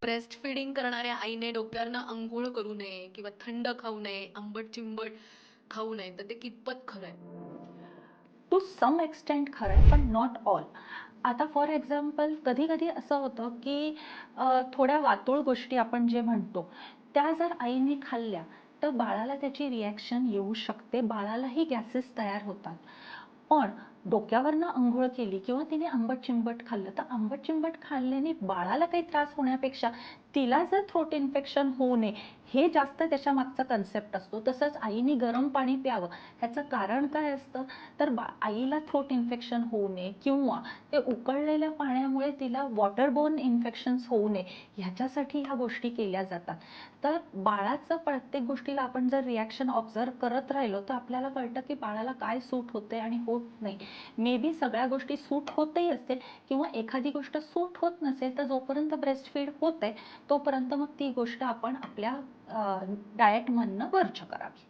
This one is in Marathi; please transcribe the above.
ब्रेस्ट फिडिंग करणाऱ्या आईने डोक्यावरनं अंघोळ करू नये किंवा थंड खाऊ नये, आंबट चिंबट खाऊ नये, तर ते कितपत खरं आहे? टू सम एक्सटेंट खरं आहे, पण नॉट ऑल. आता फॉर एक्झाम्पल कधी कधी असं होतं की थोड्या वातोळ गोष्टी आपण जे म्हणतो त्या जर आईने खाल्ल्या तर बाळाला त्याची रिॲक्शन येऊ शकते, बाळालाही गॅसेस तयार होतात. पण डोक्यावरनं अंघोळ केली किंवा तिने आंबट चिंबट खाल्लं तर आंबट चिंबट खाल्ल्याने बाळाला काही त्रास होण्यापेक्षा तिला जर थ्रोट इन्फेक्शन होऊ नये हे जास्त त्याच्या मागचा कन्सेप्ट असतो. तसंच आईने गरम पाणी प्यावं ह्याचं कारण काय असतं, तर आईला थ्रोट इन्फेक्शन होऊ नये किंवा ते उकळलेल्या पाण्यामुळे तिला वॉटरबोर्न इन्फेक्शन्स होऊ नये ह्याच्यासाठी ह्या गोष्टी केल्या जातात. तर बाळाचं प्रत्येक गोष्टीला आपण जर रिॲक्शन ऑब्झर्व करत राहिलो तर आपल्याला कळतं की बाळाला काय सूट होते आणि होत नाही. मे बी सगळ्या गोष्टी सूट होतही असतील किंवा एखादी गोष्ट सूट होत नसेल तर जोपर्यंत ब्रेस्ट फीड होते तोपर्यंत मग ती गोष्ट आपण आपल्या डाएटमधनं वर्ज करावी.